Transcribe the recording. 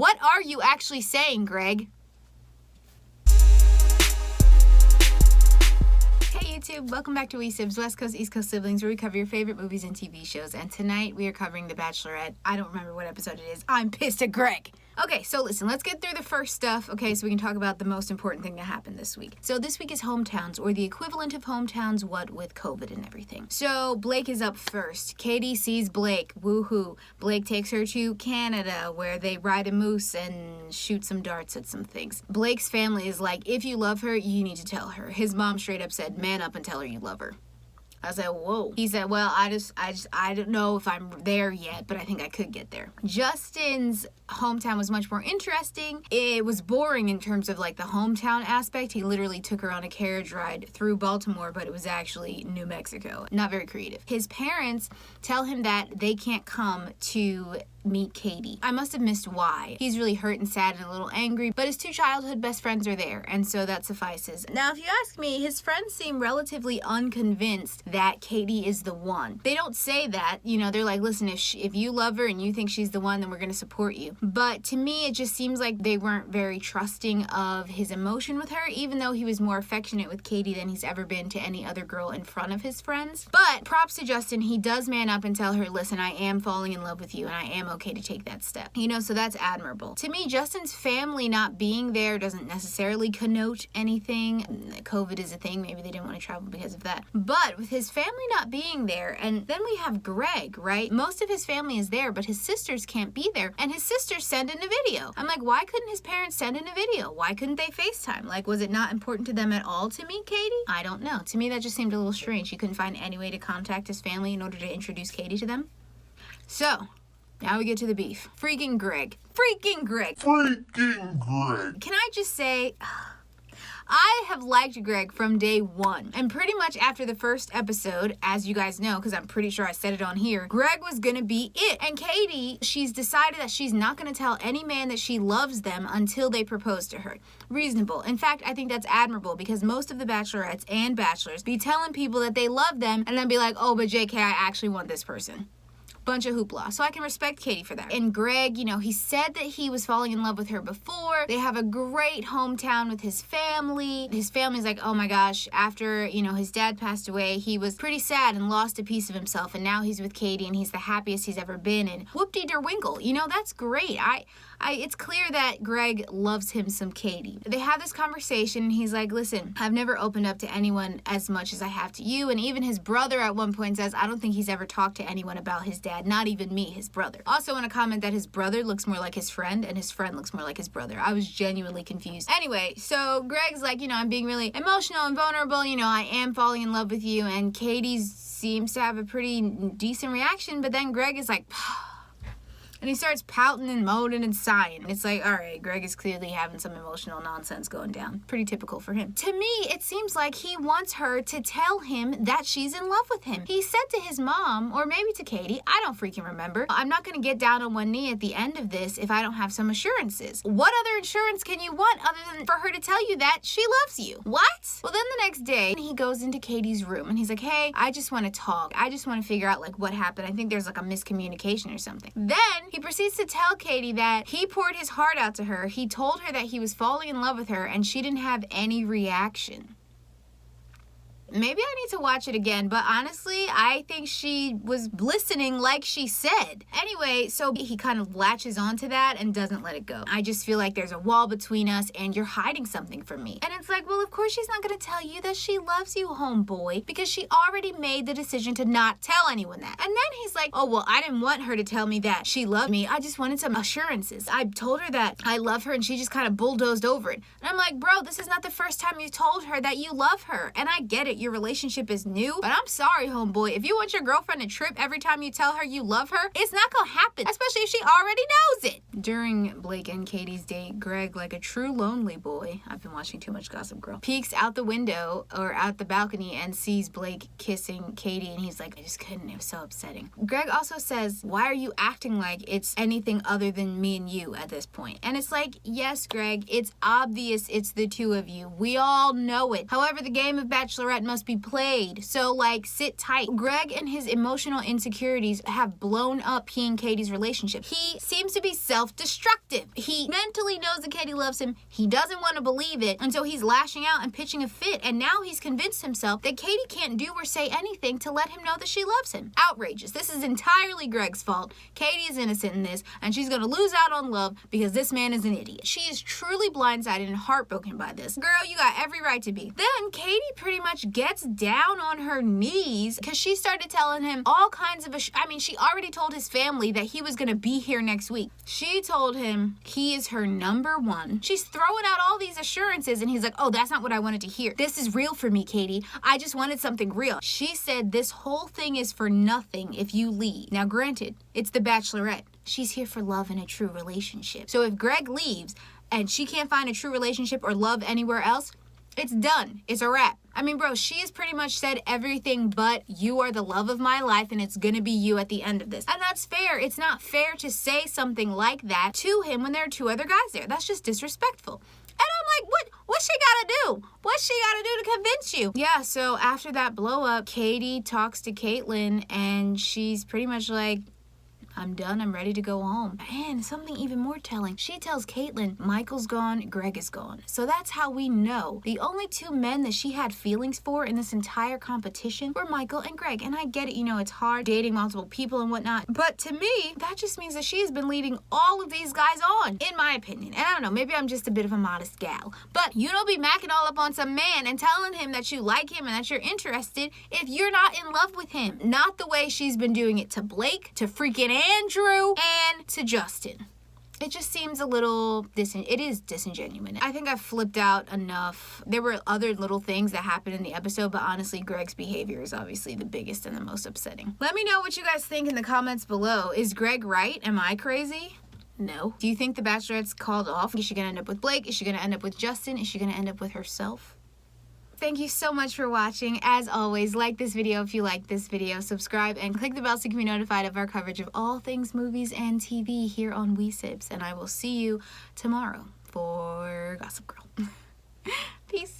What are you actually saying, Greg? Hey YouTube, welcome back to SIBZ, West Coast, East Coast siblings, where we cover your favorite movies and TV shows. And tonight we are covering The Bachelorette. I don't remember what episode it is. I'm pissed at Greg. Okay, so listen, let's get through the first stuff, okay, so we can talk about the most important thing that happened this week. So this week is hometowns, or the equivalent of hometowns, what with COVID and everything. So Blake is up first. Katie sees Blake, woohoo. Blake takes her to Canada, where they ride a moose and shoot some darts at some things. Blake's family is like, if you love her, you need to tell her. His mom straight up said, man up and tell her you love her. I was like, whoa. He said, well, I don't know if I'm there yet, but I think I could get there. Justin's hometown was much more interesting. It was boring in terms of like the hometown aspect. He literally took her on a carriage ride through Baltimore, but it was actually New Mexico. Not very creative. His parents tell him that they can't come to meet Katie. I must have missed why. He's really hurt and sad and a little angry, but his two childhood best friends are there, and so that suffices. Now, if you ask me, his friends seem relatively unconvinced that Katie is the one. They don't say that, you know, they're like, listen, if you love her and you think she's the one, then we're going to support you. But to me, it just seems like they weren't very trusting of his emotion with her, even though he was more affectionate with Katie than he's ever been to any other girl in front of his friends. But props to Justin, he does man up and tell her, listen, I am falling in love with you and I am okay to take that step. You know, so that's admirable. To me, Justin's family not being there doesn't necessarily connote anything. COVID is a thing. Maybe they didn't want to travel because of that. But with his family not being there, and then we have Greg, right? Most of his family is there, but his sisters can't be there. And his sisters send in a video. I'm like, why couldn't his parents send in a video? Why couldn't they FaceTime? Like, was it not important to them at all to meet Katie? I don't know. To me, that just seemed a little strange. He couldn't find any way to contact his family in order to introduce Katie to them. So, now we get to the beef. Freaking Greg. Freaking Greg. Freaking Greg. Can I just say, I have liked Greg from day one. And pretty much after the first episode, as you guys know, because I'm pretty sure I said it on here, Greg was gonna be it. And Katie, she's decided that she's not gonna tell any man that she loves them until they propose to her. Reasonable. In fact, I think that's admirable, because most of the bachelorettes and bachelors be telling people that they love them and then be like, oh, but JK, I actually want this person. Bunch of hoopla. So I can respect Katie for that. And Greg, you know, he said that he was falling in love with her before. They have a great hometown with his family. His family's like, oh my gosh, after, you know, his dad passed away, he was pretty sad and lost a piece of himself. And now he's with Katie and he's the happiest he's ever been. And whoop-de-der-winkle. You know, that's great. It's clear that Greg loves him some Katie. They have this conversation and he's like, listen, I've never opened up to anyone as much as I have to you. And even his brother at one point says, I don't think he's ever talked to anyone about his dad, not even me, his brother. Also want to comment that his brother looks more like his friend and his friend looks more like his brother. I was genuinely confused. Anyway, so Greg's like, you know, I'm being really emotional and vulnerable. You know, I am falling in love with you. And Katie seems to have a pretty decent reaction. But then Greg is like, and he starts pouting and moaning and sighing. And it's like, all right, Greg is clearly having some emotional nonsense going down. Pretty typical for him. To me, it seems like he wants her to tell him that she's in love with him. He said to his mom, or maybe to Katie, I don't freaking remember, I'm not going to get down on one knee at the end of this if I don't have some assurances. What other insurance can you want other than for her to tell you that she loves you? What? Well, then the next day, he goes into Katie's room and he's like, hey, I just want to talk. I just want to figure out like what happened. I think there's like a miscommunication or something. Then he proceeds to tell Katie that he poured his heart out to her. He told her that he was falling in love with her and she didn't have any reaction. Maybe I need to watch it again, but honestly, I think she was listening like she said. Anyway, so he kind of latches onto that and doesn't let it go. I just feel like there's a wall between us and you're hiding something from me. And it's like, well, of course she's not going to tell you that she loves you, homeboy, because she already made the decision to not tell anyone that. And then he's like, oh, well, I didn't want her to tell me that she loved me. I just wanted some assurances. I told her that I love her and she just kind of bulldozed over it. And I'm like, bro, this is not the first time you told her that you love her. And I get it. Your relationship is new, but I'm sorry, homeboy. If you want your girlfriend to trip every time you tell her you love her, it's not gonna happen, especially if she already knows it. During Blake and Katie's date, Greg, like a true lonely boy, I've been watching too much Gossip Girl, peeks out the window or out the balcony and sees Blake kissing Katie, and he's like, I just couldn't. It was so upsetting. Greg also says, why are you acting like it's anything other than me and you at this point? And it's like, yes, Greg, it's obvious it's the two of you. We all know it. However, the game of Bachelorette must be played. So, like, sit tight. Greg and his emotional insecurities have blown up he and Katie's relationship. He seems to be self-destructive. He mentally knows that Katie loves him. He doesn't want to believe it, and so he's lashing out and pitching a fit, and now he's convinced himself that Katie can't do or say anything to let him know that she loves him. Outrageous. This is entirely Greg's fault. Katie is innocent in this, and she's going to lose out on love because this man is an idiot. She is truly blindsided and heartbroken by this. Girl, you got every right to be. Then Katie pretty much gets down on her knees because she started telling him all kinds of she already told his family that he was going to be here next week. She told him he is her number one. She's throwing out all these assurances, and he's like, oh, that's not what I wanted to hear. This is real for me, Katie. I just wanted something real. She said this whole thing is for nothing if you leave. Now, granted, it's the Bachelorette. She's here for love and a true relationship. So if Greg leaves and she can't find a true relationship or love anywhere else, it's done. It's a wrap. I mean, bro, she has pretty much said everything but you are the love of my life and it's gonna be you at the end of this. And that's fair. It's not fair to say something like that to him when there are two other guys there. That's just disrespectful. And I'm like, what's she gotta do? What's she gotta do to convince you? Yeah, so after that blow up, Katie talks to Caitlyn and she's pretty much like, I'm done. I'm ready to go home. And something even more telling. She tells Caitlyn, Michael's gone, Greg is gone. So that's how we know the only two men that she had feelings for in this entire competition were Michael and Greg. And I get it, it's hard dating multiple people and whatnot. But to me, that just means that she has been leading all of these guys on, in my opinion. And I don't know, maybe I'm just a bit of a modest gal. But you don't be macking all up on some man and telling him that you like him and that you're interested if you're not in love with him. Not the way she's been doing it to Blake, to freaking Andrew, and to Justin. It just seems a little, it is disingenuous. I think I've flipped out enough. There were other little things that happened in the episode, but honestly, Greg's behavior is obviously the biggest and the most upsetting. Let me know what you guys think in the comments below. Is Greg right? Am I crazy? No. Do you think the Bachelorette's called off? Is she gonna end up with Blake? Is she gonna end up with Justin? Is she gonna end up with herself? Thank you so much for watching. As always, like this video if you like this video, subscribe, and click the bell so you can be notified of our coverage of all things movies and TV here on SIBZ. And I will see you tomorrow for Gossip Girl. Peace.